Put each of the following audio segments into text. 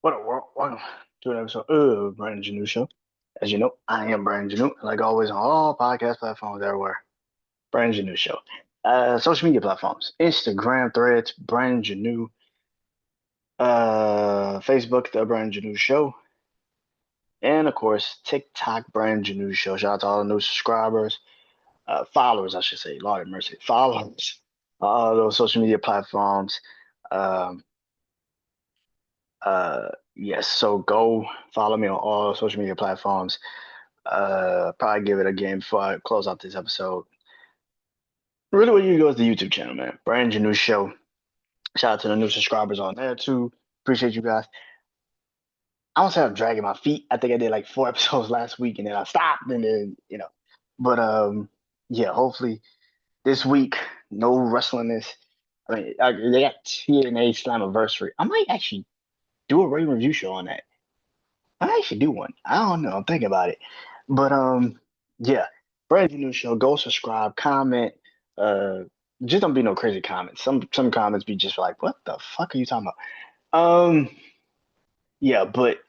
What a world. Welcome to an episode of BrandonJaneauShow. As you know, I am Brandon Janeau, like always on all podcast platforms everywhere. Brandon Janeau Show. Social media platforms: Instagram, Threads, Brandon Janeau, Facebook, The Brandon Janeau Show, and of course TikTok, Brandon Janeau Show. Shout out to all the new subscribers, followers, I should say. Lord have mercy, followers. All those social media platforms. Um, yes, so go follow me on all social media platforms. Probably give it a game before I close out this episode. Really, what you go is the YouTube channel, man. Brand your new show. Shout out to the new subscribers on there too. Appreciate you guys. I don't say I'm dragging my feet. I think I did like 4 episodes last week and then I stopped and then But yeah, hopefully this week, no wrestling this. I mean, they got TNA Slammiversary. I might actually do a rating review show on that. I might actually do one. I don't know. I'm thinking about it. But yeah, brand new show. Go subscribe, comment. Uh, just don't be no crazy comments. Some comments be just like, what the fuck are you talking about? Yeah, but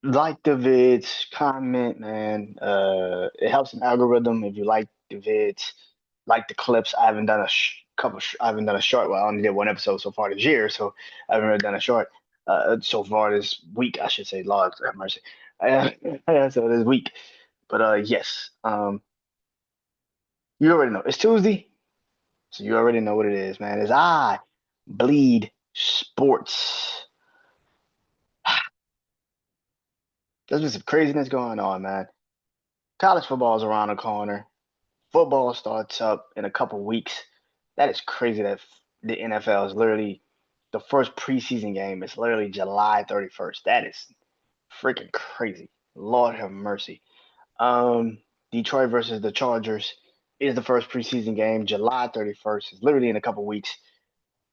like the vids, comment, man. It helps an algorithm if you like the vids, like the clips. I haven't done a couple. I haven't done a short. Well, I only did one episode so far this year, so I haven't really done a short. So far this week, I should say. Lord have mercy. Yeah, so this week. But yes. You already know it's Tuesday, so you already know what it is, man. It's I bleed sports. There's been some craziness going on, man. College football is around the corner. Football starts up in a couple weeks. That is crazy that the NFL is literally the first preseason game is literally July 31st. That is freaking crazy. Lord have mercy. Um, Detroit versus the Chargers is the first preseason game. July 31st is literally in a couple weeks.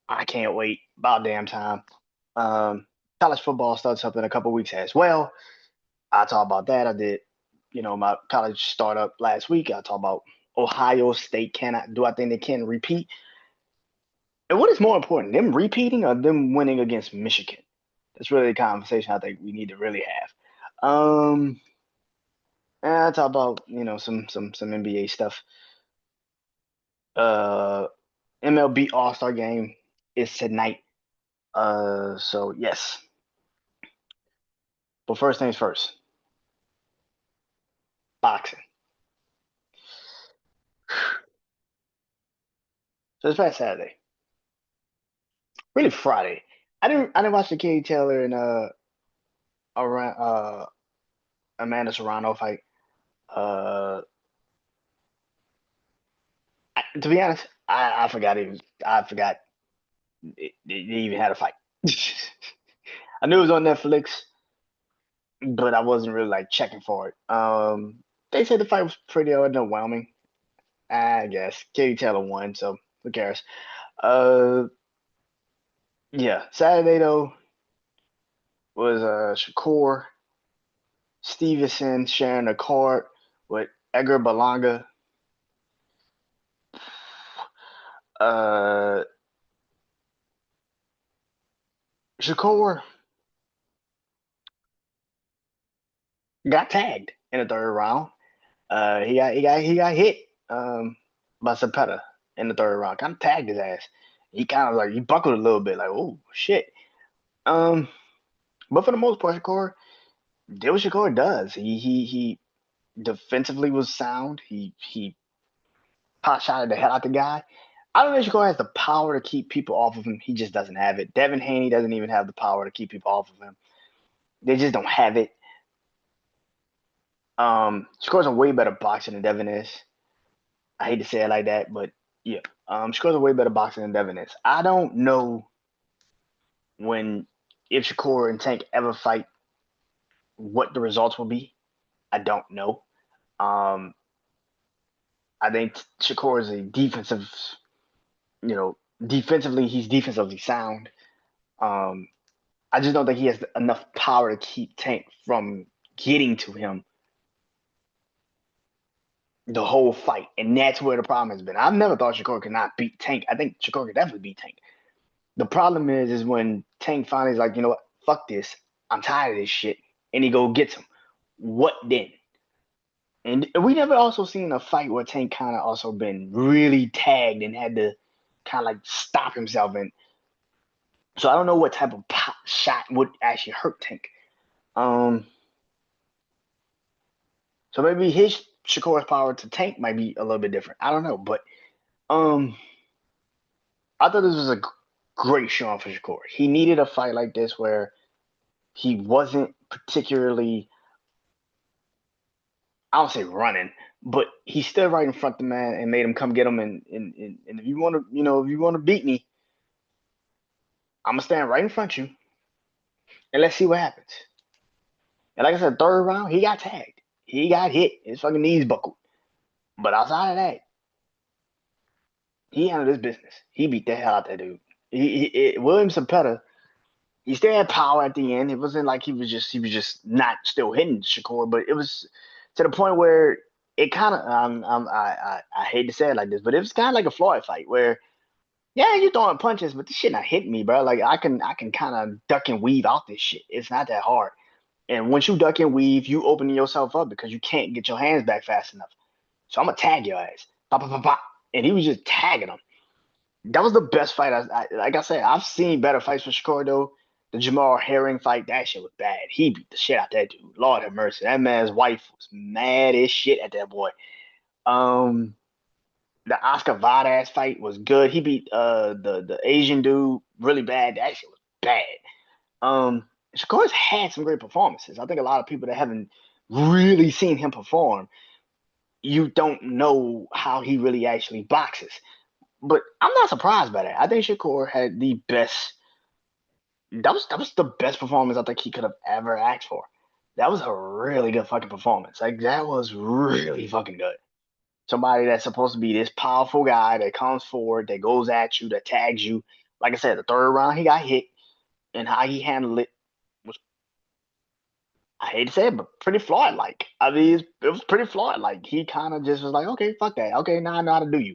I can't wait. About damn time. Um, College football starts up in a couple weeks as well. I talk about that. I did, my college startup last week. I talk about Ohio State. Do I think they can repeat? And what is more important, them repeating or them winning against Michigan? That's really the conversation I think we need to really have. And I talk about, some NBA stuff. Uh, MLB All Star Game is tonight. So yes. But first things first, boxing. So this past Saturday, really Friday. I didn't watch the Katie Taylor and around Amanda Serrano fight. Uh, to be honest, I forgot they even had a fight. I knew it was on Netflix, but I wasn't really like checking for it. They said the fight was pretty underwhelming. I guess Katie Taylor won, so who cares? Uh, yeah. Saturday though was Shakur Stevenson sharing a court with Edgar Berlanga. Uh, Shakur got tagged in the third round. He got hit by Zapata in the third round. Kind of tagged his ass. He kind of like he buckled a little bit, like oh shit. Um, but for the most part, Shakur did what Shakur does. He defensively was sound. He pot shotted the hell out the guy. I don't know if Shakur has the power to keep people off of him. He just doesn't have it. Devin Haney doesn't even have the power to keep people off of him. They just don't have it. Shakur's a way better boxer than Devin is. I hate to say it like that, but yeah. Shakur's a way better boxer than Devin is. I don't know when if Shakur and Tank ever fight, what the results will be. I don't know. Um, I think Shakur is a defensive, defensively he's defensively sound. Um, I just don't think he has enough power to keep Tank from getting to him the whole fight, and that's where the problem has been. I've never thought Shakur could not beat Tank. I think Shakur could definitely beat Tank. The problem is when Tank finally is like, you know what, fuck this, I'm tired of this shit, and he go gets him. What then? And we never also seen a fight where Tank kind of also been really tagged and had to kind of like stop himself. And so I don't know what type of pop shot would actually hurt Tank. Um, so maybe his Shakur's power to Tank might be a little bit different. I don't know, but um, I thought this was a great showing for Shakur. He needed a fight like this where he wasn't particularly, I don't say running, but he stood right in front of the man and made him come get him. And if you want to, if you want to beat me, I'm gonna stand right in front of you and let's see what happens. And like I said, third round, he got tagged. He got hit. His fucking knees buckled. But outside of that, he handled his business. He beat the hell out that dude. William Sapeta, he still had power at the end. It wasn't like he was just not still hitting Shakur, but it was to the point where it kind of I hate to say it like this, but it was kind of like a Floyd fight where yeah, you throwing punches, but this shit not hitting me, bro. Like I can kind of duck and weave out this shit. It's not that hard. And once you duck and weave, you opening yourself up because you can't get your hands back fast enough. So I'm gonna tag your ass. Pop, pop, pop, pop. And he was just tagging him. That was the best fight. Like I said, I've seen better fights for Shakur though. The Jamal Herring fight, that shit was bad. He beat the shit out that dude. Lord have mercy. That man's wife was mad as shit at that boy. Um, the Oscar Valdez fight was good. He beat the Asian dude really bad. That shit was bad. Shakur's had some great performances. I think a lot of people that haven't really seen him perform, you don't know how he really actually boxes. But I'm not surprised by that. I think Shakur had the best. That was the best performance I think he could have ever asked for. That was a really good fucking performance. Like that was really fucking good. Somebody that's supposed to be this powerful guy that comes forward, that goes at you, that tags you. Like I said, the third round he got hit, and how he handled it was, I hate to say it, but pretty flawed. Like I mean, it was pretty flawed. Like he kind of just was like, okay, fuck that. Okay, now I know how to do you.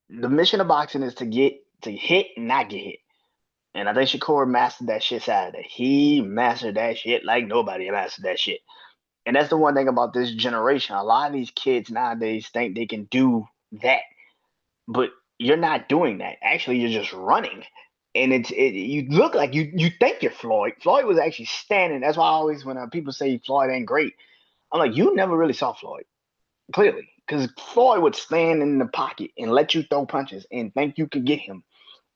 The mission of boxing is to hit and not get hit. And I think Shakur mastered that shit Saturday. He mastered that shit like nobody mastered that shit. And that's the one thing about this generation. A lot of these kids nowadays think they can do that, but you're not doing that. Actually, you're just running. And you look like you think you're Floyd. Floyd was actually standing. That's why I always when people say Floyd ain't great, I'm like you never really saw Floyd clearly because Floyd would stand in the pocket and let you throw punches and think you could get him,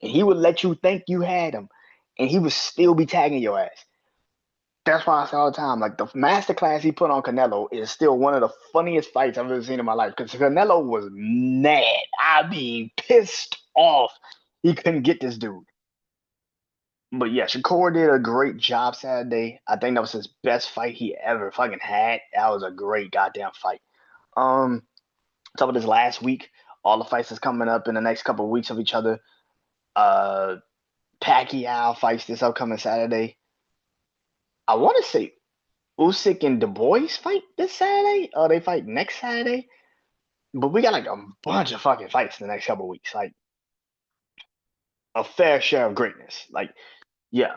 and he would let you think you had him, and he would still be tagging your ass. That's why I say all the time, like the masterclass he put on Canelo is still one of the funniest fights I've ever seen in my life. Because Canelo was mad. I mean, pissed off. He couldn't get this dude. But yeah, Shakur did a great job Saturday. I think that was his best fight he ever fucking had. That was a great goddamn fight. Um, Top of this last week, all the fights is coming up in the next couple of weeks of each other. Uh, Pacquiao fights this upcoming Saturday. I want to say Usyk and Du Bois fight this Saturday. They fight next Saturday. But we got like a bunch of fucking fights in the next couple of weeks. Like a fair share of greatness. Like, yeah,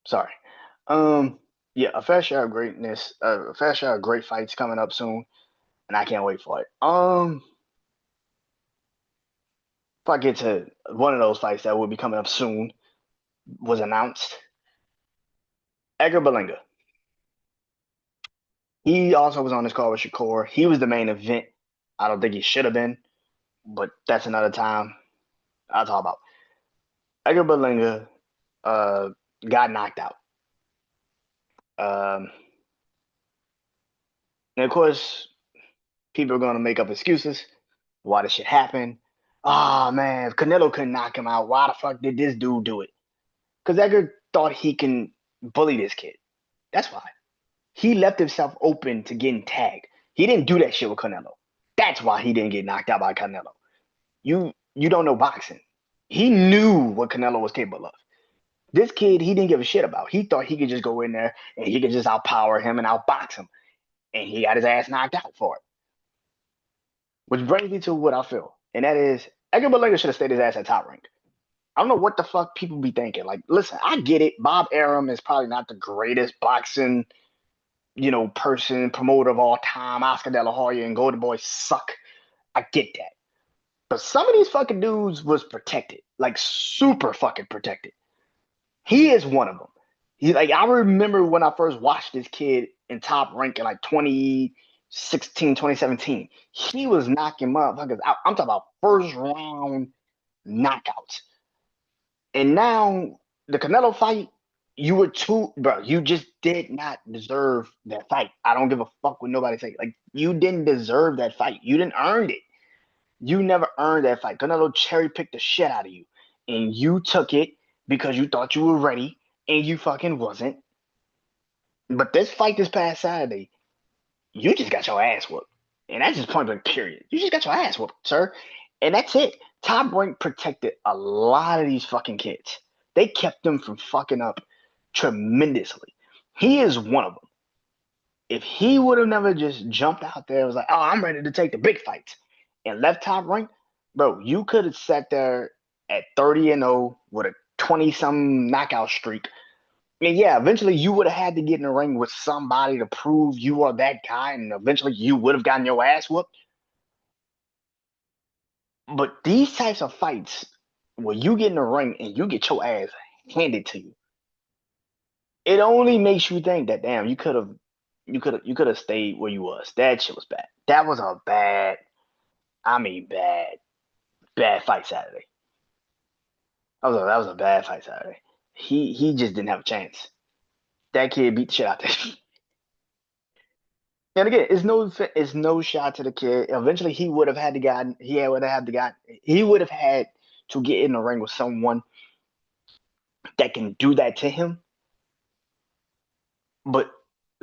sorry. Um, yeah, a fair share of greatness, a fair share of great fights coming up soon, and I can't wait for it. If I get to one of those fights that will be coming up soon, was announced. Edgar Berlanga. He also was on this call with Shakur. He was the main event. I don't think he should have been, but that's another time I'll talk about. Edgar Berlanga uh, got knocked out. Um, and of course, people are going to make up excuses why this shit happened. Oh man, if Canelo couldn't knock him out, why the fuck did this dude do it? Because Edgar thought he can bully this kid. That's why. He left himself open to getting tagged. He didn't do that shit with Canelo. That's why he didn't get knocked out by Canelo. You don't know boxing. He knew what Canelo was capable of. This kid, he didn't give a shit about. He thought he could just go in there and he could just outpower him and outbox him. And he got his ass knocked out for it. Which brings me to what I feel, and that is Edgar Berlanga should have stayed his ass at Top Rank. I don't know what the fuck people be thinking. Like, listen, I get it. Bob Arum is probably not the greatest boxing, person, promoter of all time. Oscar De La Hoya and Golden Boy suck. I get that. But some of these fucking dudes was protected, like super fucking protected. He is one of them. He like I remember when I first watched this kid in Top Rank in like 2016, 2017. He was knocking motherfuckers out. I'm talking about first round knockouts. And now the Canelo fight, you were too, bro. You just did not deserve that fight. I don't give a fuck what nobody say. Like you didn't deserve that fight. You didn't earn it. You never earned that fight. Canelo cherry picked the shit out of you, and you took it because you thought you were ready, and you fucking wasn't. But this fight this past Saturday, you just got your ass whooped, and that's just point blank. Period. You just got your ass whooped, sir, and that's it. Top Rank protected a lot of these fucking kids. They kept them from fucking up tremendously. He is one of them. If he would have never just jumped out there and was like, oh, I'm ready to take the big fights and left Top Rank, bro, you could have sat there at 30-0 with a 20 some knockout streak. And yeah, eventually you would have had to get in the ring with somebody to prove you are that guy, and eventually you would have gotten your ass whooped. But these types of fights where you get in the ring and you get your ass handed to you, it only makes you think that damn, you could have stayed where you was. That shit was bad. That was a bad, I mean bad fight Saturday. That was a bad fight Saturday. He just didn't have a chance. That kid beat the shit out there. And again, it's no shot to the kid. Eventually, he would have had to gotten. He would have had to got. He would have had to get in the ring with someone that can do that to him. But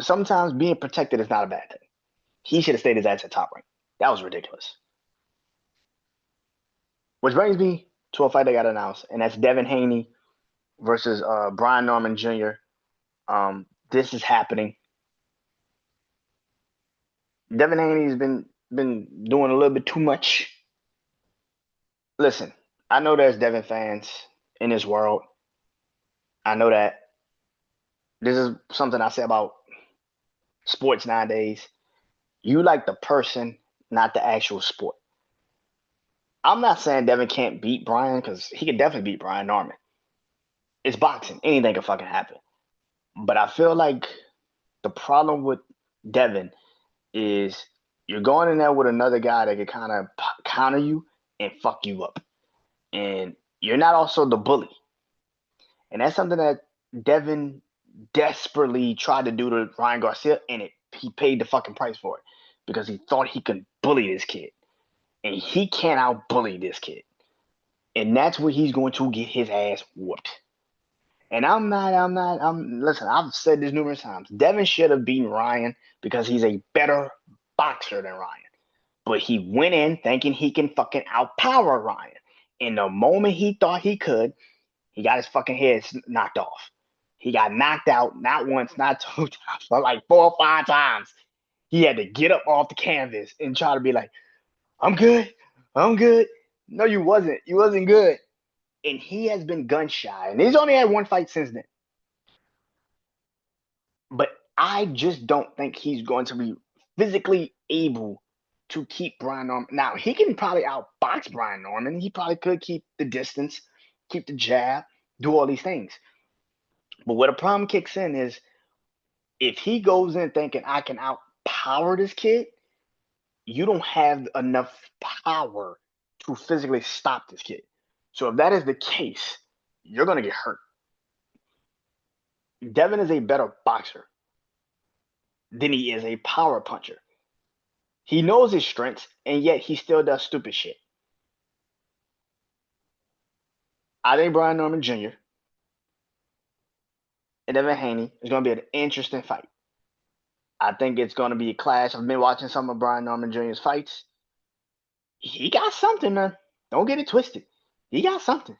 sometimes being protected is not a bad thing. He should have stayed his ass at Top Rank. That was ridiculous. Which brings me to a fight that got announced, and that's Devin Haney versus Brian Norman Jr. This is happening. Devin Haney's been doing a little bit too much. Listen, I know there's Devin fans in this world. I know that this is something I say about sports nowadays. You like the person, not the actual sport. I'm not saying Devin can't beat Brian because he can definitely beat Brian Norman. It's boxing. Anything can fucking happen. But I feel like the problem with Devin is you're going in there with another guy that can kind of counter you and fuck you up. And you're not also the bully. And that's something that Devin desperately tried to do to Ryan Garcia, and he paid the fucking price for it because he thought he could bully this kid. And he can't out bully this kid. And that's where he's going to get his ass whooped. And listen, I've said this numerous times. Devin should have beaten Ryan because he's a better boxer than Ryan. But he went in thinking he can fucking outpower Ryan. And the moment he thought he could, he got his fucking head knocked off. He got knocked out not once, not two times, but like 4 or 5 times. He had to get up off the canvas and try to be like, I'm good. I'm good. No, you wasn't. You wasn't good. And he has been gun shy. And he's only had one fight since then. But I just don't think he's going to be physically able to keep Brian Norman. Now, he can probably outbox Brian Norman. He probably could keep the distance, keep the jab, do all these things. But where the problem kicks in is if he goes in thinking I can outpower this kid, you don't have enough power to physically stop this kid. So if that is the case, you're going to get hurt. Devin is a better boxer than he is a power puncher. He knows his strengths, and yet he still does stupid shit. I think Brian Norman Jr. and Devin Haney is going to be an interesting fight. I think it's going to be a clash. I've been watching some of Brian Norman Jr.'s fights. He got something, man. Don't get it twisted. He got something.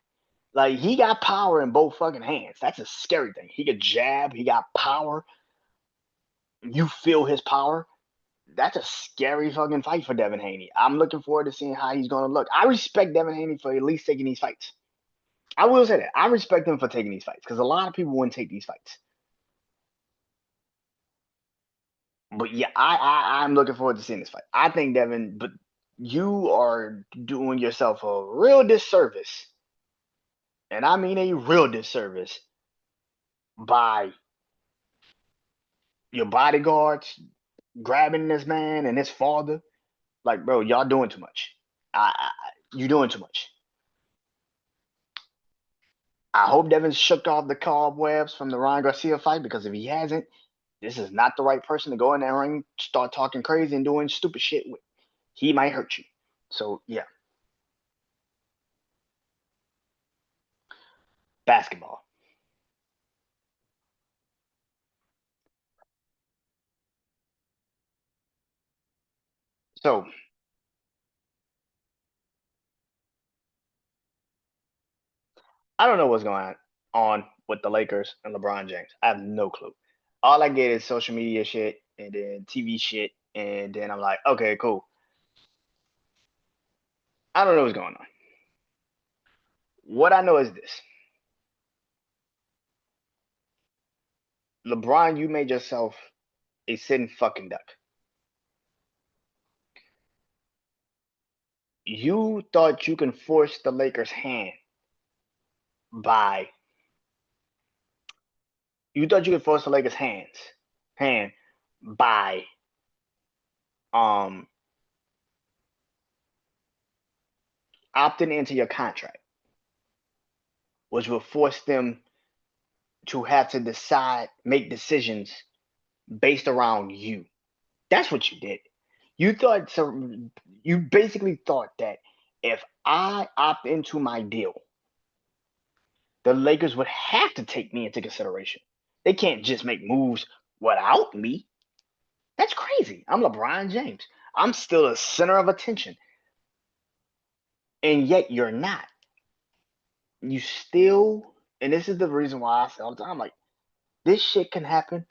Like, he got power in both fucking hands. That's a scary thing. He could jab. He got power. You feel his power. that's a scary fucking fight for Devin Haney. I'm looking forward to seeing how he's gonna look. I respect Devin Haney for at least taking these fights. I will say that. I respect him for taking these fights because a lot of people wouldn't take these fights. But yeah, I'm looking forward to seeing this fight. I think Devin, but you are doing yourself a real disservice, and I mean a real disservice by your bodyguards grabbing this man and his father. Like, bro, y'all doing too much. You doing too much. I hope Devin shook off the cobwebs from the Ryan Garcia fight because if he hasn't, this is not the right person to go in that ring, start talking crazy and doing stupid shit with. He might hurt you. So yeah, basketball. So I don't know what's going on with the Lakers and LeBron James. I have no clue. All I get is social media shit and then TV shit, and then I'm like, okay, cool. I don't know what's going on. What I know is this: LeBron, you made yourself a sitting fucking duck. You thought you can force the Lakers' hand by you thought you could force the Lakers' hand by um opting into your contract, which will force them to have to make decisions based around you. That's what you did. You thought so. You basically thought that if I opt into my deal, the Lakers would have to take me into consideration. They can't just make moves without me. That's crazy. I'm LeBron James. I'm still the center of attention. And yet you're not. You still, and this is the reason why I say all the time, like, this shit can happen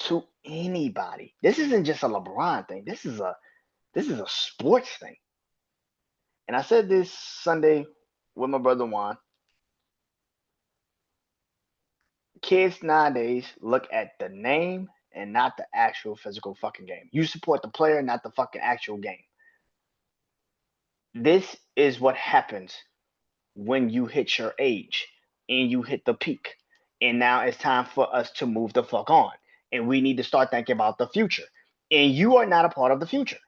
to anybody. This isn't just a LeBron thing. This is a sports thing. And I said this Sunday with my brother Juan. Kids nowadays look at the name and not the actual physical fucking game. You support the player, not the fucking actual game. This is what happens when you hit your age and you hit the peak. And now it's time for us to move the fuck on. And we need to start thinking about the future. And you are not a part of the future.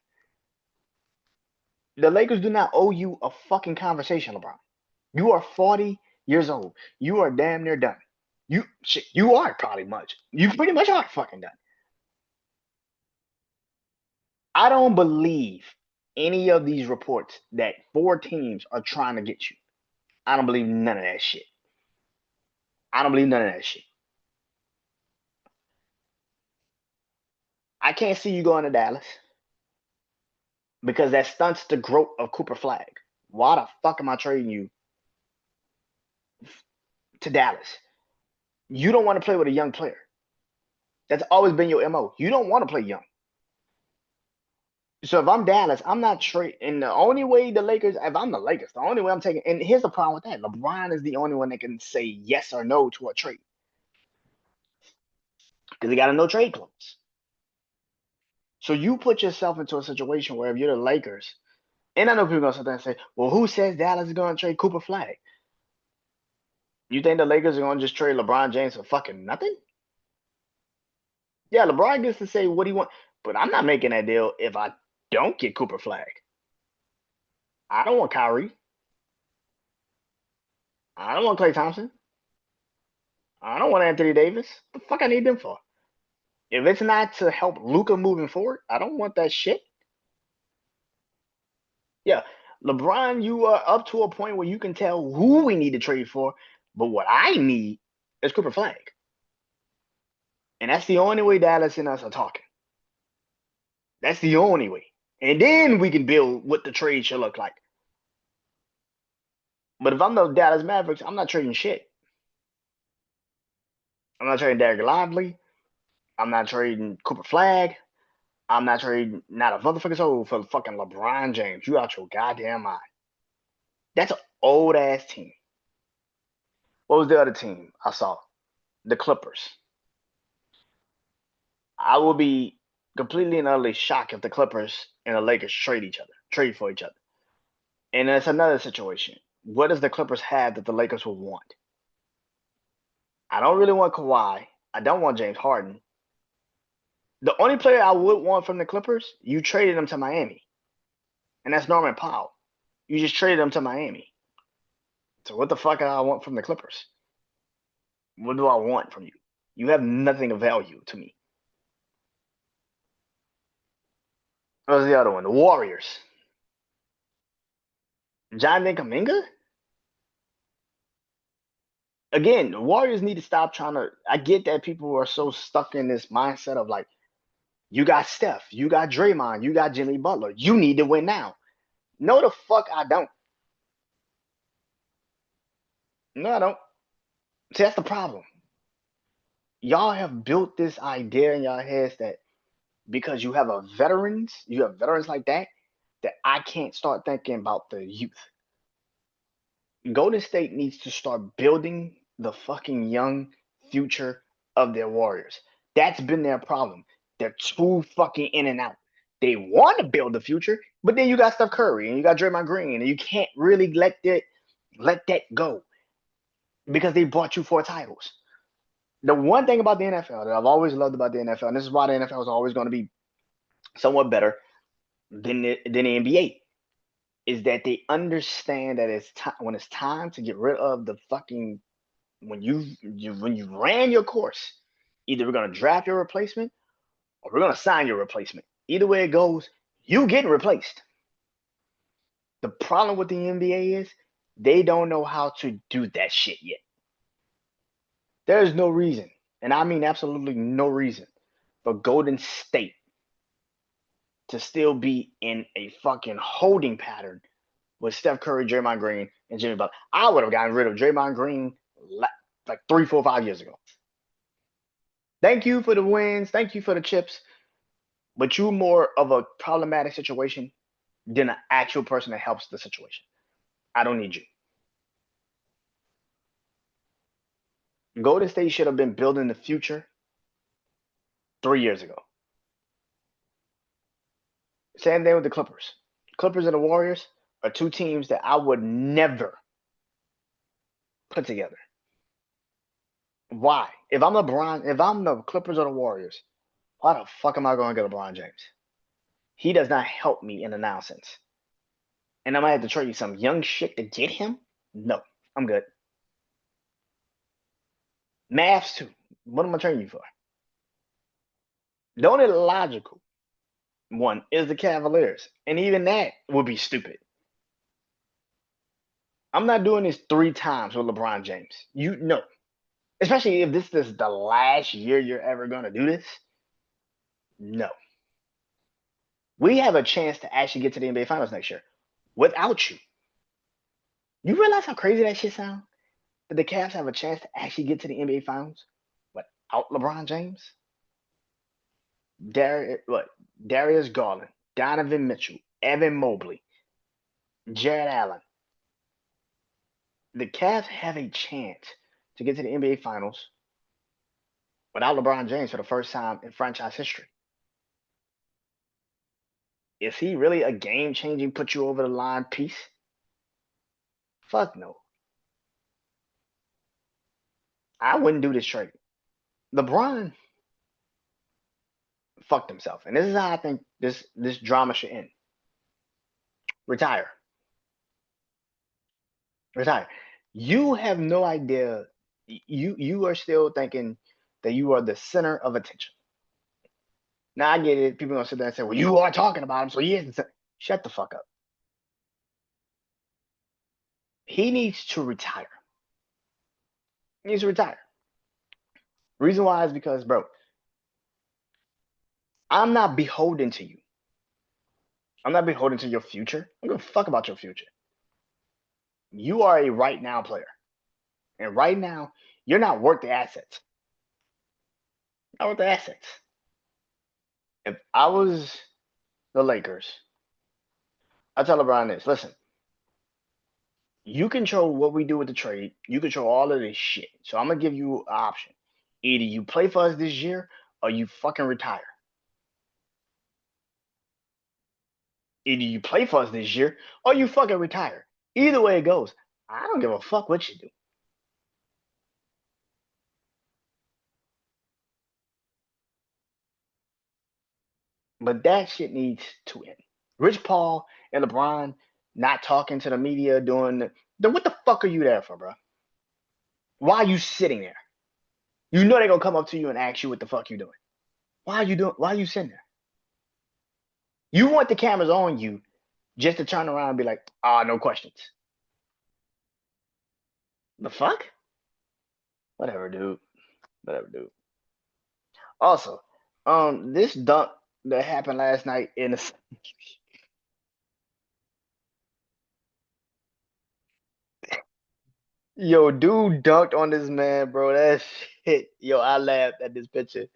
The Lakers do not owe you a fucking conversation, LeBron. You are 40 years old. You are damn near done. You are probably much. You pretty much are fucking done. I don't believe any of these reports that four teams are trying to get you. I don't believe none of that shit. I don't believe none of that shit. I can't see you going to Dallas because that stunts the growth of Cooper Flag. Why the fuck am I trading you to Dallas? You don't want to play with a young player. That's always been your MO. You don't want to play young. So if I'm Dallas, I'm not trading. And the only way the Lakers, if I'm the Lakers, the only way I'm taking, and here's the problem with that: LeBron is the only one that can say yes or no to a trade because he got a no trade clause. So you put yourself into a situation where if you're the Lakers, and I know people are gonna sit there and say, "Well, who says Dallas is gonna trade Cooper Flag?" You think the Lakers are gonna just trade LeBron James for fucking nothing? Yeah, LeBron gets to say what he wants, but I'm not making that deal if I don't get Cooper Flag. I don't want Kyrie. I don't want Klay Thompson. I don't want Anthony Davis. What the fuck I need them for? If it's not to help Luca moving forward, I don't want that shit. Yeah, LeBron, you are up to a point where you can tell who we need to trade for, but what I need is Cooper Flag. And that's the only way Dallas and us are talking. That's the only way. And then we can build what the trade should look like. But if I'm the Dallas Mavericks, I'm not trading shit. I'm not trading Derek Lively. I'm not trading Cooper Flag. I'm not trading not a motherfucking soul for fucking LeBron James. You out your goddamn mind. That's an old ass team. What was the other team I saw? The Clippers. I would be completely and utterly shocked if the Clippers and the Lakers trade for each other. And that's another situation. What does the Clippers have that the Lakers will want? I don't really want Kawhi. I don't want James Harden. The only player I would want from the Clippers, you traded him to Miami, and that's Norman Powell. You just traded him to Miami. So what the fuck do I want from the Clippers? What do I want from you? You have nothing of value to me. What was the other one? The Warriors. Jonathan Kuminga? Again, the Warriors need to stop trying to. I get that people are so stuck in this mindset of like, you got Steph, you got Draymond, you got Jimmy Butler. You need to win now. No, the fuck I don't. No, I don't. See, that's the problem. Y'all have built this idea in your heads that because you have veterans like that I can't start thinking about the youth. Golden State needs to start building the fucking young future of their Warriors. That's been their problem. They're too fucking in and out. They want to build the future, but then you got Steph Curry and you got Draymond Green, and you can't really let that go because they brought you 4 titles. The one thing about the NFL that I've always loved about the NFL, and this is why the NFL is always going to be somewhat better than the NBA, is that they understand that it's time when it's time to get rid of the fucking when you ran your course. Either we're gonna draft your replacement or we're gonna sign your replacement. Either way it goes, you getting replaced. The problem with the NBA is they don't know how to do that shit yet. There's no reason, and I mean absolutely no reason, for Golden State to still be in a fucking holding pattern with Steph Curry, Draymond Green, and Jimmy Butler. I would have gotten rid of Draymond Green like 3, 4, 5 years ago. Thank you for the wins. Thank you for the chips. But you're more of a problematic situation than an actual person that helps the situation. I don't need you. Golden State should have been building the future 3 years ago. Same thing with the Clippers. Clippers and the Warriors are two teams that I would never put together. Why? If I'm the Clippers or the Warriors, why the fuck am I going to get LeBron James? He does not help me in the nonsense. And I might have to trade you some young shit to get him? No, I'm good. Mavs too. What am I trading you for? The only logical one is the Cavaliers. And even that would be stupid. I'm not doing this 3 times with LeBron James. You know. Especially if this is the last year you're ever going to do this. No. We have a chance to actually get to the NBA Finals next year without you. You realize how crazy that shit sounds? That the Cavs have a chance to actually get to the NBA Finals without LeBron James? Darius Garland, Donovan Mitchell, Evan Mobley, Jared Allen. The Cavs have a chance to get to the NBA Finals without LeBron James for the first time in franchise history. Is he really a game-changing, put you over the line piece? Fuck no. I wouldn't do this trade. LeBron fucked himself. And this is how I think this drama should end. Retire. Retire. You have no idea. You are still thinking that you are the center of attention. Now I get it. People are gonna sit there and say, "Well, you are talking about him, so he isn't." Shut the fuck up. He needs to retire. He needs to retire. Reason why is because, bro, I'm not beholden to you. I'm not beholden to your future. I don't give a fuck about your future. You are a right now player. And right now, you're not worth the assets. Not worth the assets. If I was the Lakers, I tell LeBron this: listen, you control what we do with the trade. You control all of this shit. So I'm gonna give you an option. Either you play for us this year, or you fucking retire. Either you play for us this year, or you fucking retire. Either way it goes, I don't give a fuck what you do. But that shit needs to end. Rich Paul and LeBron not talking to the media, doing the what the fuck are you there for, bro? Why are you sitting there? You know they're gonna come up to you and ask you what the fuck you doing. Why are you doing? Why are you sitting there? You want the cameras on you just to turn around and be like, no questions. The fuck? Whatever, dude. Whatever, dude. Also, this dunk that happened last night in the yo, dude dunked on this man, bro. That shit. Yo, I laughed at this picture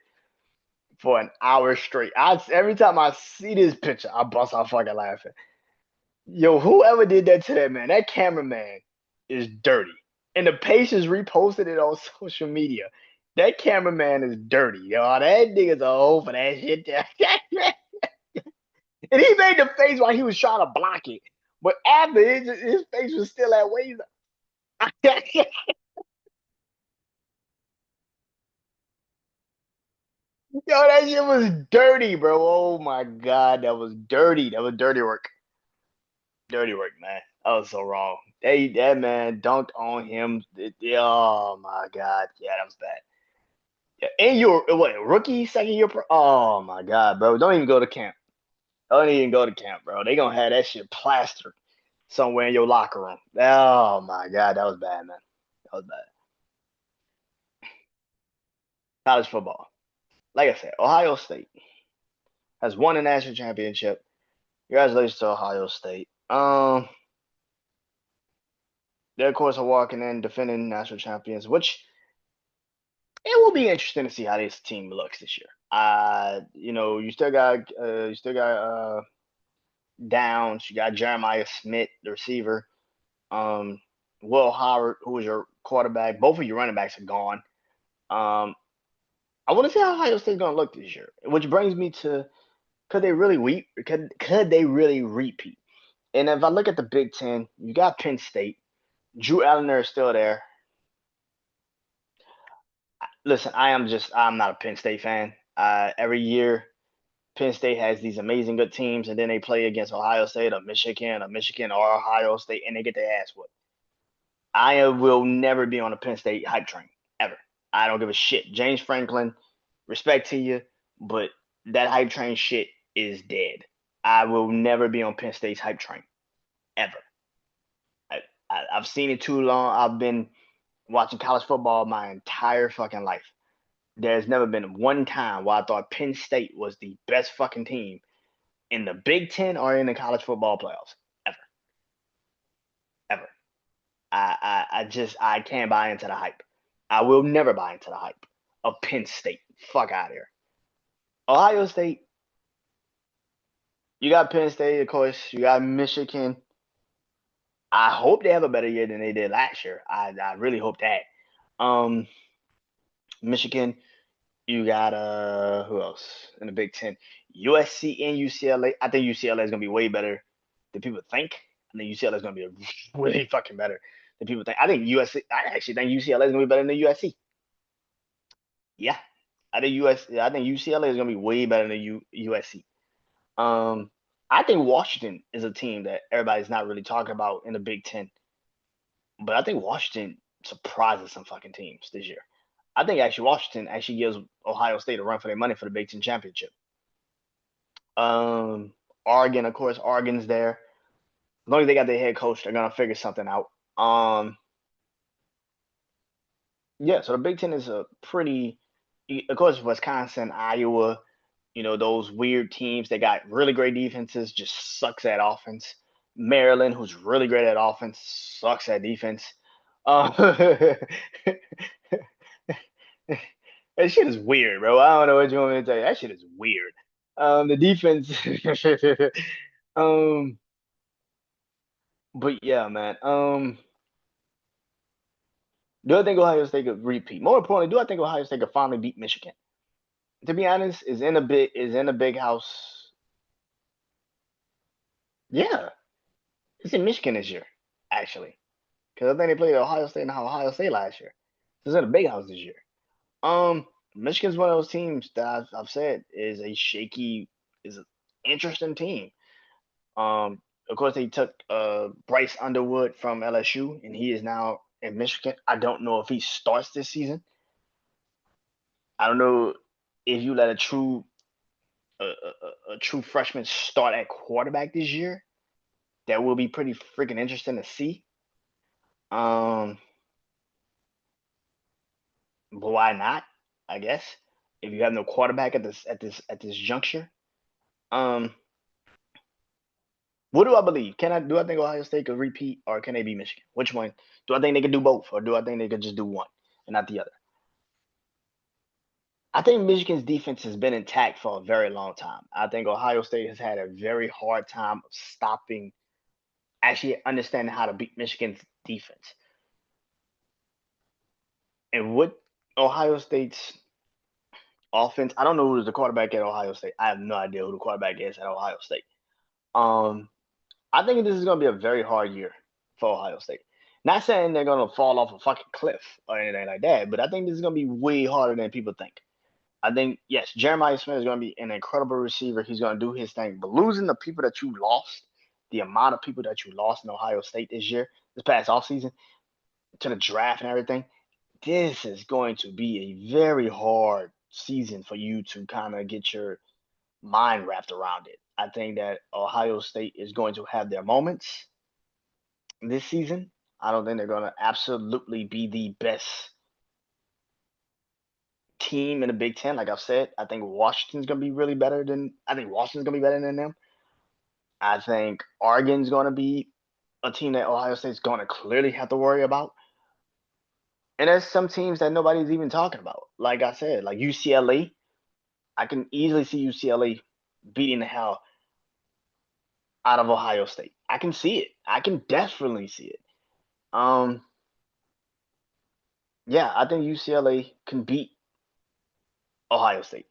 for an hour straight. Every time I see this picture, I bust out fucking laughing. Yo, whoever did that to that man, that cameraman is dirty. And the Patients reposted it on social media. That cameraman is dirty, yo. That nigga's a hoe for that shit. And he made the face while he was trying to block it. But after his face was still that way. Yo, that shit was dirty, bro. Oh my god, that was dirty. That was dirty work. Dirty work, man. That was so wrong. That man dunked on him. Oh my god, yeah, that was bad. Yeah, and you're what rookie, second year pro. Oh my god, bro. Don't even go to camp. Don't even go to camp, bro. They gonna have that shit plastered somewhere in your locker room. Oh my god, that was bad, man. That was bad. College football. Like I said, Ohio State has won a national championship. Congratulations to Ohio State. They of course are walking in defending national champions, which it will be interesting to see how this team looks this year. You still got Downs, you got Jeremiah Smith, the receiver. Um, Will Howard, who was your quarterback. Both of your running backs are gone. Um, I want to see how Ohio State's gonna look this year, which brings me to could they really weep? Could they really repeat? And if I look at the Big Ten, you got Penn State. Drew Allender is still there. Listen, I'm not a Penn State fan. Every year Penn State has these amazing good teams, and then they play against Ohio State or Michigan or Ohio State, and they get their ass whooped. I will never be on a Penn State hype train ever. I don't give a shit. James Franklin, respect to you, but that hype train shit is dead. I will never be on Penn State's hype train ever. I've seen it too long. I've been watching college football my entire fucking life. There's never been one time where I thought Penn State was the best fucking team in the Big Ten or in the college football playoffs. Ever. Ever. I can't buy into the hype. I will never buy into the hype of Penn State. Fuck out of here. Ohio State, you got Penn State, of course. You got Michigan. I hope they have a better year than they did last year. I really hope that. Um, Michigan, you got who else in the Big Ten? USC and UCLA. I think UCLA is gonna be way better than people think. I think UCLA is gonna be really fucking better than people think. I think USC. I actually think UCLA is gonna be better than USC. Yeah, I think I think UCLA is gonna be way better than USC. Um, I think Washington is a team that everybody's not really talking about in the Big Ten, but I think Washington surprises some fucking teams this year. I think actually Washington actually gives Ohio State a run for their money for the Big Ten championship. Um, Oregon, of course, Oregon's there. As long as they got their head coach, they're gonna figure something out. Yeah. So the Big Ten is a pretty, of course, Wisconsin, Iowa. Those weird teams that got really great defenses just sucks at offense. Maryland, who's really great at offense, sucks at defense. Uh, that shit is weird, bro. I don't know what you want me to tell you. That shit is weird. The defense. um, but yeah, man. Do I think Ohio State could repeat? More importantly, do I think Ohio State could finally beat Michigan? To be honest, is in a big house. Yeah, it's in Michigan this year, actually, because I think they played Ohio State and Ohio State last year. It's in a big house this year. Um, Michigan's one of those teams that I've said is an interesting team. Of course, they took Bryce Underwood from LSU, and he is now in Michigan. I don't know if he starts this season. I don't know if you let a true freshman start at quarterback this year. That will be pretty freaking interesting to see. Um, but why not? I guess if you have no quarterback at this juncture. Um, what do I believe? Do I think Ohio State could repeat or can they be Michigan? Which one? Do I think they could do both or do I think they could just do one and not the other? I think Michigan's defense has been intact for a very long time. I think Ohio State has had a very hard time of stopping, actually understanding how to beat Michigan's defense. And what Ohio State's offense, I don't know who's the quarterback at Ohio State. I have no idea who the quarterback is at Ohio State. Um, I think this is going to be a very hard year for Ohio State. Not saying they're going to fall off a fucking cliff or anything like that, but I think this is going to be way harder than people think. I think, yes, Jeremiah Smith is going to be an incredible receiver. He's going to do his thing. But losing the people that you lost, the amount of people that you lost in Ohio State this past offseason, to the draft and everything, this is going to be a very hard season for you to kind of get your mind wrapped around it. I think that Ohio State is going to have their moments this season. I don't think they're going to absolutely be the best team in the Big Ten. Like I've said, I think Washington's going to be better than them. I think Oregon's going to be a team that Ohio State's going to clearly have to worry about. And there's some teams that nobody's even talking about. Like I said, like UCLA, I can easily see UCLA beating the hell out of Ohio State. I can see it. I can definitely see it. Um, yeah, I think UCLA can beat Ohio State.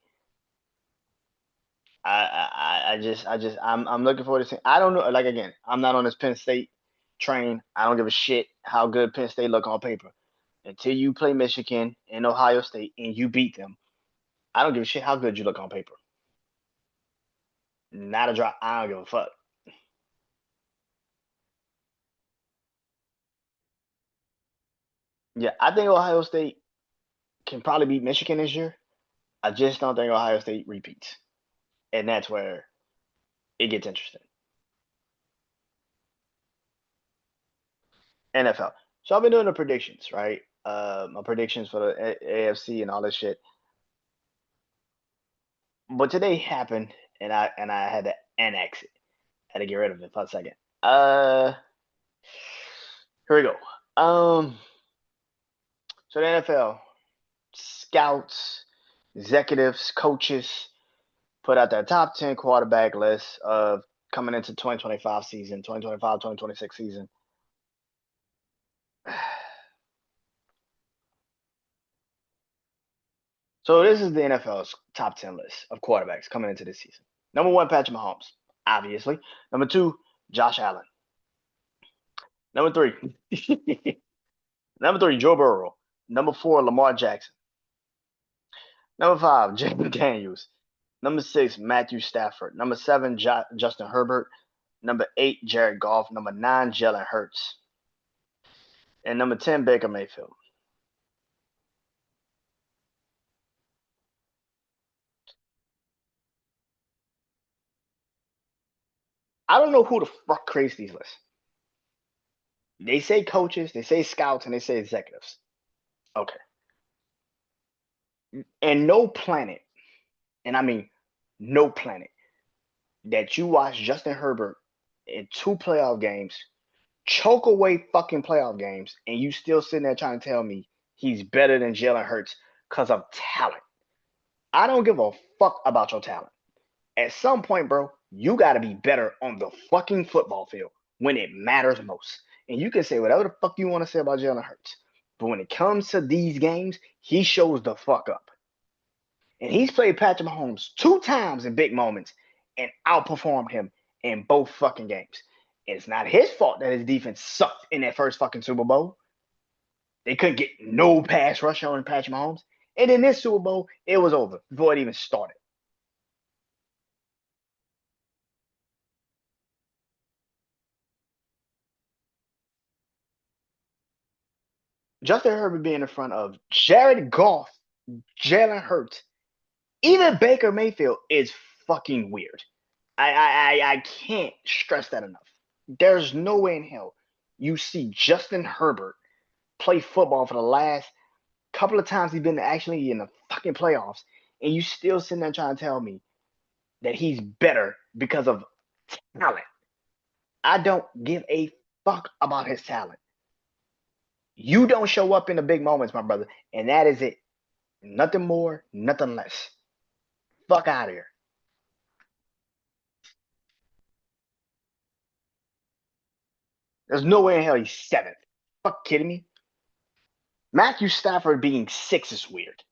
I'm looking forward to seeing. I don't know. Like again, I'm not on this Penn State train. I don't give a shit how good Penn State look on paper. Until you play Michigan and Ohio State and you beat them, I don't give a shit how good you look on paper. Not a drop. I don't give a fuck. Yeah, I think Ohio State can probably beat Michigan this year. I just don't think Ohio State repeats, and that's where it gets interesting. NFL. So I've been doing the predictions, right? My predictions for the AFC and all this shit. But today happened, and I had to annex it. Had to get rid of it for a second. Uh, Here we go. So the NFL scouts, executives, coaches put out their top 10 quarterback list of coming into 2025 season, 2025-2026 season. So this is the NFL's top 10 list of quarterbacks coming into this season. Number one, Patrick Mahomes, obviously. Number two, Josh Allen. Number three, number three, Joe Burrow. Number four, Lamar Jackson. Number five, Jalen Daniels. Number six, Matthew Stafford. Number seven, Justin Herbert. Number eight, Jared Goff. Number nine, Jalen Hurts. And number 10, Baker Mayfield. I don't know who the fuck creates these lists. They say coaches, they say scouts, and they say executives. Okay. And no planet, and I mean no planet, that you watch Justin Herbert in two playoff games, choke away fucking playoff games, and you still sitting there trying to tell me he's better than Jalen Hurts because of talent. I don't give a fuck about your talent. At some point, bro, you got to be better on the fucking football field when it matters most. And you can say whatever the fuck you want to say about Jalen Hurts. But when it comes to these games, he shows the fuck up. And he's played Patrick Mahomes 2 times in big moments and outperformed him in both fucking games. And it's not his fault that his defense sucked in that first fucking Super Bowl. They couldn't get no pass rush on Patrick Mahomes. And in this Super Bowl, it was over before it even started. Justin Herbert being in front of Jared Goff, Jalen Hurts, even Baker Mayfield is fucking weird. I can't stress that enough. There's no way in hell you see Justin Herbert play football for the last couple of times he's been actually in the fucking playoffs, and you still sitting there trying to tell me that he's better because of talent. I don't give a fuck about his talent. You don't show up in the big moments, my brother, and that is it. Nothing more, nothing less. Fuck out of here. There's no way in hell he's seventh. Fuck kidding me? Matthew Stafford being six is weird.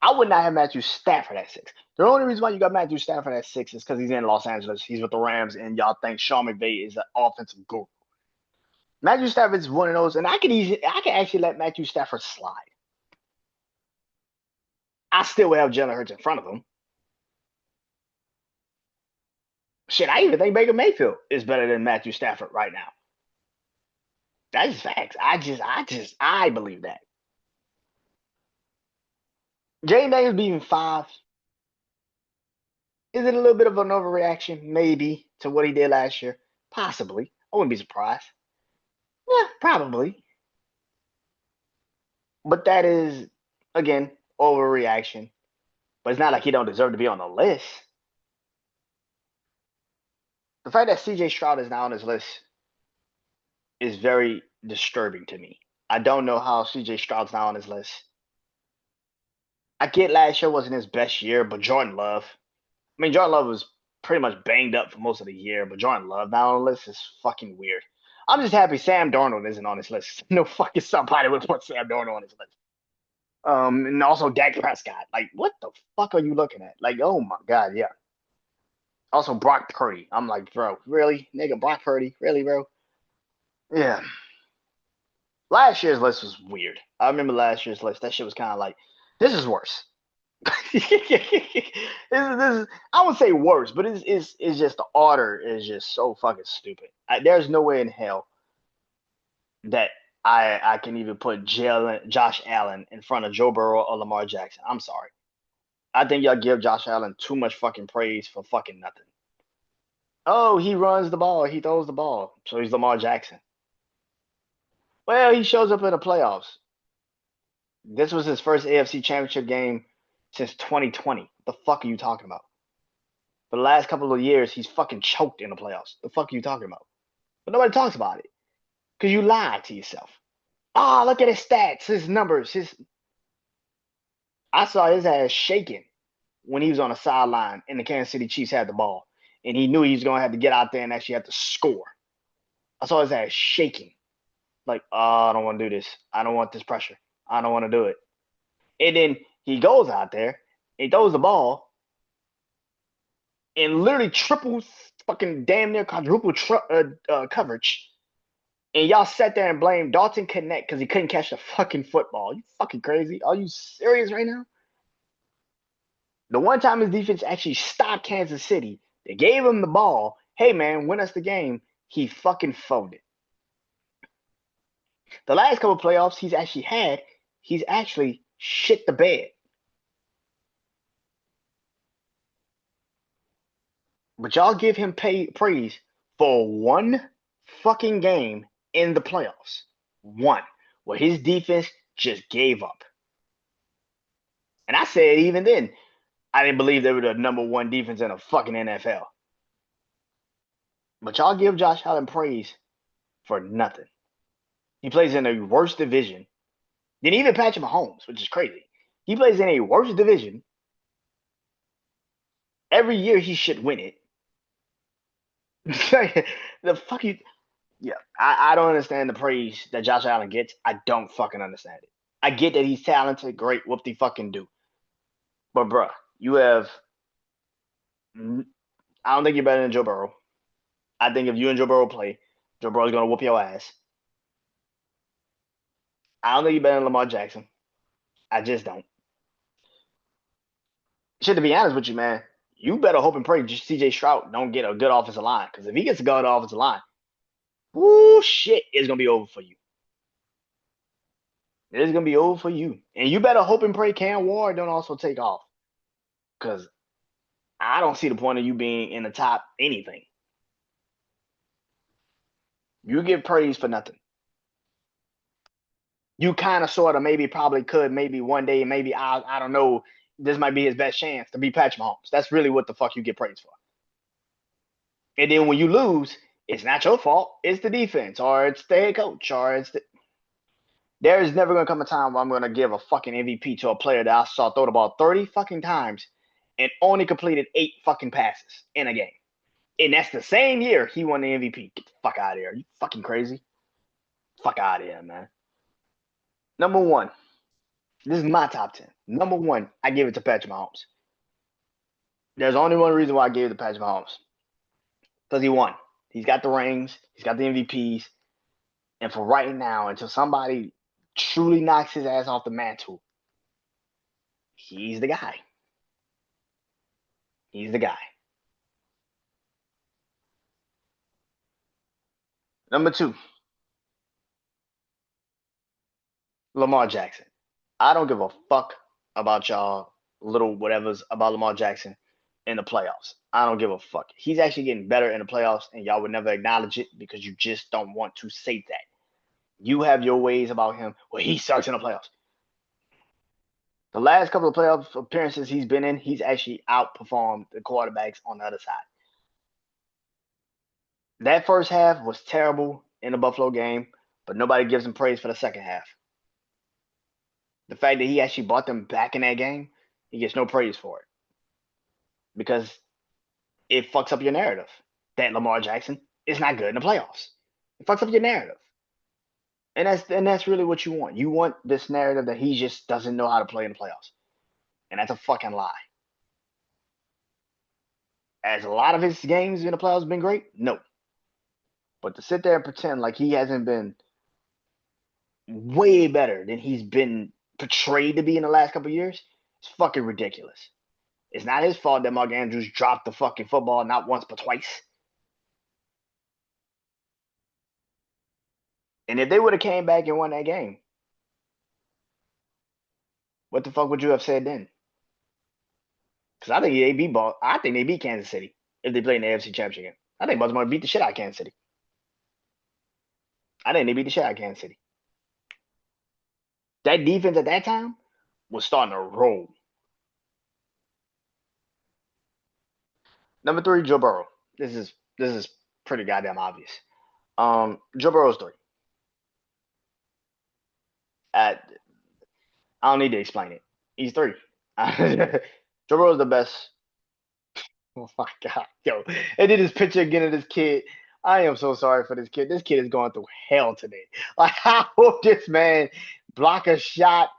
I would not have Matthew Stafford at six. The only reason why you got Matthew Stafford at six is because he's in Los Angeles. He's with the Rams, and y'all think Sean McVay is an offensive guru. Matthew Stafford's one of those, and I can actually let Matthew Stafford slide. I still would have Jalen Hurts in front of him. Shit, I even think Baker Mayfield is better than Matthew Stafford right now. That's just facts. I believe that. Jay Daniels being five. Is it a little bit of an overreaction? Maybe to what he did last year. Possibly. I wouldn't be surprised. Yeah, probably. But that is, again, overreaction. But it's not like he don't deserve to be on the list. The fact that CJ Stroud is now on this list is very disturbing to me. I don't know how CJ Stroud's now on this list. I get last year wasn't his best year, but Jordan Love. I mean, Jordan Love was pretty much banged up for most of the year, but Jordan Love now on the list is fucking weird. I'm just happy Sam Darnold isn't on this list. No fucking somebody would put Sam Darnold on this list. And also Dak Prescott. Like, what the fuck are you looking at? Like, oh my god, yeah. Also Brock Purdy. I'm like, bro, really, nigga, Brock Purdy, really, bro? Yeah. Last year's list was weird. I remember last year's list. That shit was kind of like, this is worse. This is I would say worse, but it's just the order is just so fucking stupid. There's no way in hell that I can even put Josh Allen in front of Joe Burrow or Lamar Jackson. I'm sorry. I think y'all give Josh Allen too much fucking praise for fucking nothing. Oh, he runs the ball, he throws the ball, so he's Lamar Jackson. Well, he shows up in the playoffs. This was his first AFC Championship game since 2020. What the fuck are you talking about? For the last couple of years, he's fucking choked in the playoffs. The fuck are you talking about? But nobody talks about it because you lied to yourself. Ah, oh, look at his stats, his numbers. I saw his ass shaking when he was on the sideline and the Kansas City Chiefs had the ball, and he knew he was gonna have to get out there and actually have to score. I saw his ass shaking, like, oh, I don't want to do this. I don't want this pressure. I don't want to do it. And then he goes out there, he throws the ball, and literally triples fucking damn near quadruple coverage. And y'all sat there and blamed Dalton Connect because he couldn't catch the fucking football. You fucking crazy? Are you serious right now? The one time his defense actually stopped Kansas City, they gave him the ball. Hey man, win us the game. He fucking folded. The last couple of playoffs he's actually shit the bed. But y'all give him praise for one fucking game in the playoffs. One. Where his defense just gave up. And I said even then, I didn't believe they were the number one defense in the fucking NFL. But y'all give Josh Allen praise for nothing. He plays in a worse division than even Patrick Mahomes, which is crazy. He plays in a worse division Every year he should win it. The fuck you. Yeah, I don't understand the praise that Josh Allen gets. I don't fucking understand it. I get that he's talented, great, whoop de fucking do. But bruh, you have. I don't think you're better than Joe Burrow. I think if you and Joe Burrow play, Joe Burrow's gonna whoop your ass. I don't think you're better than Lamar Jackson. I just don't. Shit, to be honest with you, man, you better hope and pray CJ Stroud don't get a good offensive line. Because if he gets a good offensive line, whoo, shit is gonna be over for you. It's gonna be over for you. And you better hope and pray Cam Ward don't also take off. Because I don't see the point of you being in the top anything. You get praise for nothing. You kind of, sort of, maybe, probably could, maybe one day, maybe I don't know. This might be his best chance to be Patrick Mahomes. That's really what the fuck you get praised for. And then when you lose, it's not your fault. It's the defense, or it's the head coach, or it's the. There is never gonna come a time where I'm gonna give a fucking MVP to a player that I saw throw the ball 30 fucking times and only completed 8 fucking passes in a game. And that's the same year he won the MVP. Get the fuck out of here. Are you fucking crazy? Fuck out of here, man. Number one. This is my top 10. Number one, I give it to Patrick Mahomes. There's only one reason why I gave it to Patrick Mahomes. Because he won. He's got the rings. He's got the MVPs. And for right now, until somebody truly knocks his ass off the mantle, he's the guy. He's the guy. Number two, Lamar Jackson. I don't give a fuck about y'all little whatevers about Lamar Jackson in the playoffs. I don't give a fuck. He's actually getting better in the playoffs, and y'all would never acknowledge it because you just don't want to say that. You have your ways about him. Well, he sucks in the playoffs. The last couple of playoff appearances he's been in, he's actually outperformed the quarterbacks on the other side. That first half was terrible in the Buffalo game, but nobody gives him praise for the second half. The fact that he actually brought them back in that game, he gets no praise for it because it fucks up your narrative that Lamar Jackson is not good in the playoffs. It fucks up your narrative. And that's really what you want. You want this narrative that he just doesn't know how to play in the playoffs. And that's a fucking lie. As a lot of his games in the playoffs have been great, no. But to sit there and pretend like he hasn't been way better than he's been portrayed to be in the last couple of years, it's fucking ridiculous. It's not his fault that Mark Andrews dropped the fucking football not once but twice. And if they would have came back and won that game, what the fuck would you have said then? Because I think they beat Kansas City if they played in the AFC Championship game. I think Baltimore beat the shit out of Kansas City. I think they beat the shit out of Kansas City. That defense at that time was starting to roll. Number three, Joe Burrow. This is pretty goddamn obvious. Joe Burrow's three. I don't need to explain it. He's three. Joe Burrow's the best. Oh my god, yo! And then this picture again of this kid. I am so sorry for this kid. This kid is going through hell today. Like, I hope this man block a shot,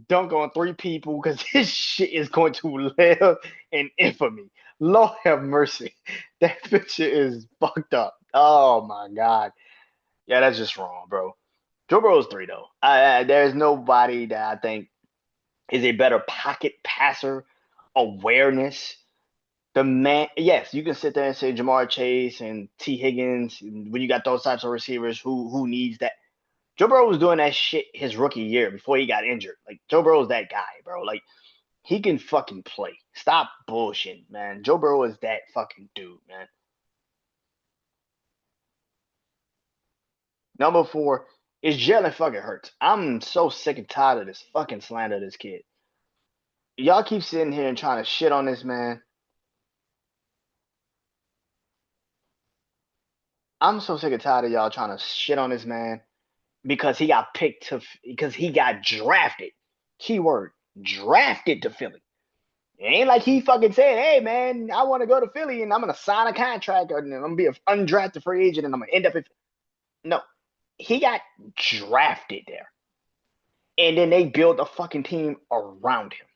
dunk on 3 people, because this shit is going to live in infamy. Lord have mercy. That picture is fucked up. Oh my god. Yeah, that's just wrong, bro. Joe Burrow's 3 though. There's nobody that I think is a better pocket passer, awareness. The man, yes, you can sit there and say Jamar Chase and T. Higgins. When you got those types of receivers, who needs that? Joe Burrow was doing that shit his rookie year before he got injured. Like, Joe Burrow's that guy, bro. Like, he can fucking play. Stop bullshitting, man. Joe Burrow is that fucking dude, man. Number 4 is Jalen fucking Hurts. I'm so sick and tired of this fucking slander of this kid. Y'all keep sitting here and trying to shit on this man. I'm so sick and tired of y'all trying to shit on this man because he got drafted. Keyword, drafted to Philly. It ain't like he fucking said, hey, man, I want to go to Philly and I'm going to sign a contract and I'm going to be an undrafted free agent and I'm going to end up in. No, he got drafted there. And then they built a fucking team around him.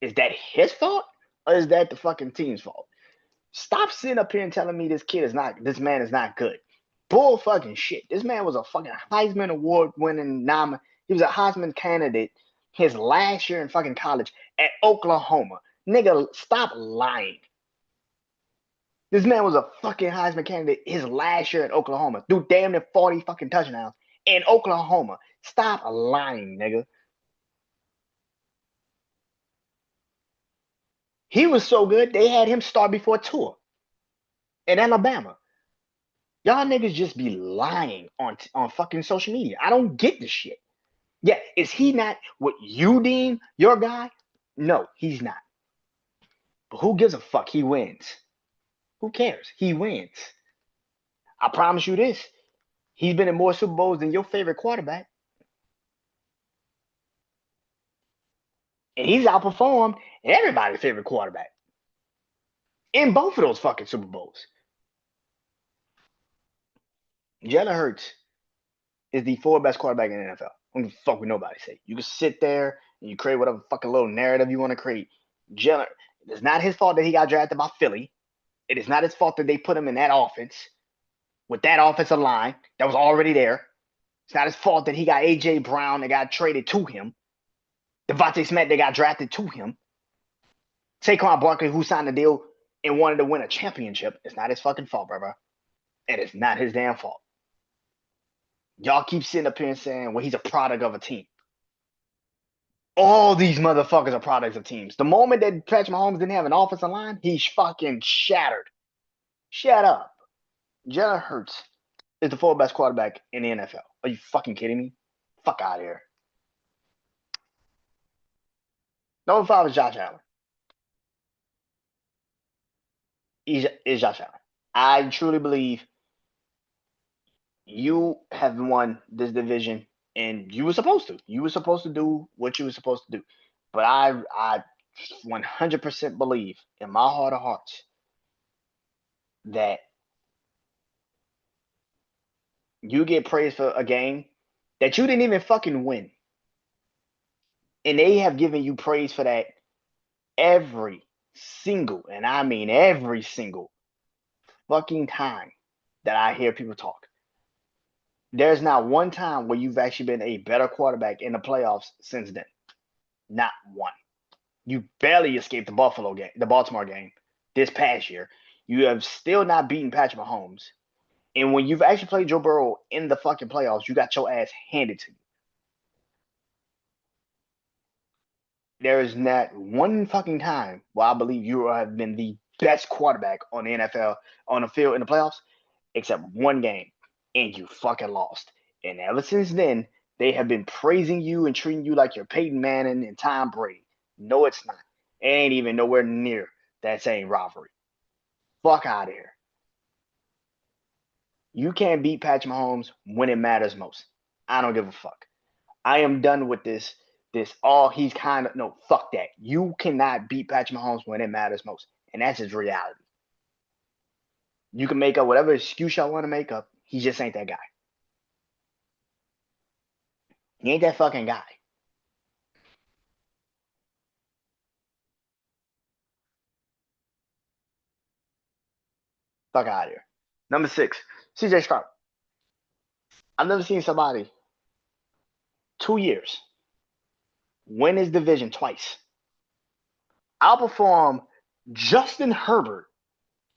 Is that his fault or is that the fucking team's fault? Stop sitting up here and telling me this man is not good. Bull fucking shit. This man was a fucking Heisman Award winning nominee. He was a Heisman candidate his last year in fucking college at Oklahoma. Nigga, stop lying. This man was a fucking Heisman candidate his last year at Oklahoma. Threw damn near 40 fucking touchdowns in Oklahoma. Stop lying, nigga. He was so good, they had him start before Tua in Alabama. Y'all niggas just be lying on fucking social media. I don't get this shit. Yeah, is he not what you deem your guy? No, he's not. But who gives a fuck? He wins. Who cares? He wins. I promise you this. He's been in more Super Bowls than your favorite quarterback. And he's outperformed everybody's favorite quarterback in both of those fucking Super Bowls. Jalen Hurts is the fourth best quarterback in the NFL. I don't give a fuck what nobody say. You can sit there and you create whatever fucking little narrative you want to create. Jalen, it's not his fault that he got drafted by Philly. It is not his fault that they put him in that offense with that offensive line that was already there. It's not his fault that he got A.J. Brown that got traded to him. Devontae Smith that got drafted to him. Saquon Barkley who signed a deal and wanted to win a championship. It's not his fucking fault, brother. It is not his damn fault. Y'all keep sitting up here and saying, well, he's a product of a team. All these motherfuckers are products of teams. The moment that Patrick Mahomes didn't have an offensive line, he's fucking shattered. Shut up. Jalen Hurts is the fourth best quarterback in the NFL. Are you fucking kidding me? Fuck out of here. Number 5 is Josh Allen. Is Josh Allen. I truly believe you have won this division and you were supposed to. You were supposed to do what you were supposed to do. But I 100% believe in my heart of hearts that you get praised for a game that you didn't even fucking win. And they have given you praise for that every single, and I mean every single fucking time that I hear people talk. There's not one time where you've actually been a better quarterback in the playoffs since then. Not one. You barely escaped the Baltimore game this past year. You have still not beaten Patrick Mahomes. And when you've actually played Joe Burrow in the fucking playoffs, you got your ass handed to you. There is not one fucking time where I believe you have been the best quarterback on the NFL on the field in the playoffs, except one game, and you fucking lost. And ever since then, they have been praising you and treating you like you're Peyton Manning and Tom Brady. No, it's not. It ain't even nowhere near that same rivalry. Fuck out of here. You can't beat Patrick Mahomes when it matters most. I don't give a fuck. I am done with this. He's kind of no, fuck that. You cannot beat Patrick Mahomes when it matters most. And that's his reality. You can make up whatever excuse y'all want to make up. He just ain't that guy. He ain't that fucking guy. Fuck out of here. Number 6, CJ Stroud. I've never seen somebody 2 years win his division twice. Outperform Justin Herbert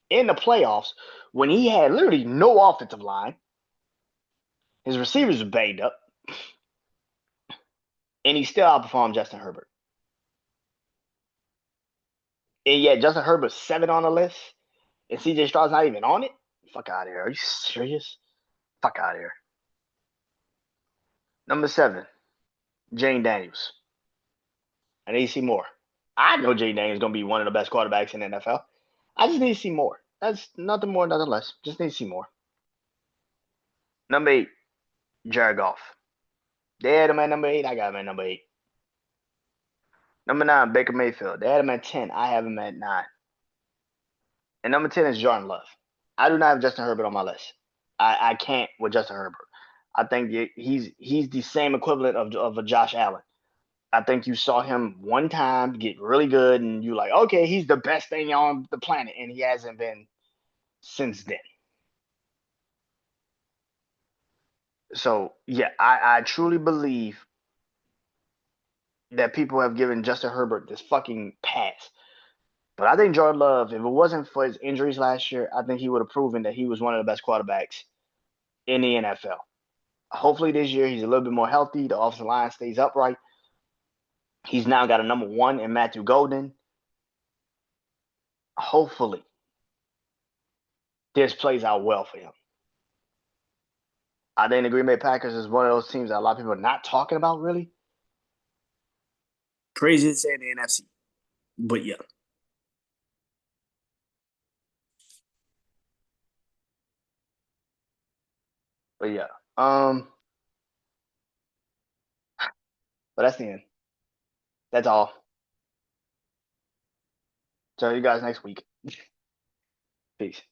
in the playoffs when he had literally no offensive line. His receivers were banged up. And he still outperformed Justin Herbert. And yet Justin Herbert's 7 on the list, and CJ Stroud's not even on it? Fuck out of here. Are you serious? Fuck out of here. Number 7, Jane Daniels. I need to see more. I know Jane Daniels is going to be one of the best quarterbacks in the NFL. I just need to see more. That's nothing more, nothing less. Just need to see more. Number 8, Jared Goff. They had him at number 8. I got him at number 8. Number 9, Baker Mayfield. They had him at 10. I have him at 9. And number 10 is Jordan Love. I do not have Justin Herbert on my list. I can't with Justin Herbert. I think he's the same equivalent of a Josh Allen. I think you saw him one time get really good, and you like, okay, he's the best thing on the planet, and he hasn't been since then. So yeah, I truly believe that people have given Justin Herbert this fucking pass. But I think Jordan Love, if it wasn't for his injuries last year, I think he would have proven that he was one of the best quarterbacks in the NFL. Hopefully this year he's a little bit more healthy. The offensive line stays upright. He's now got a number 1 in Matthew Golden. Hopefully this plays out well for him. I think the Green Bay Packers is one of those teams that a lot of people are not talking about really. Crazy to say in the NFC. But yeah. But yeah. But that's the end. That's all. Tell you guys next week. Peace.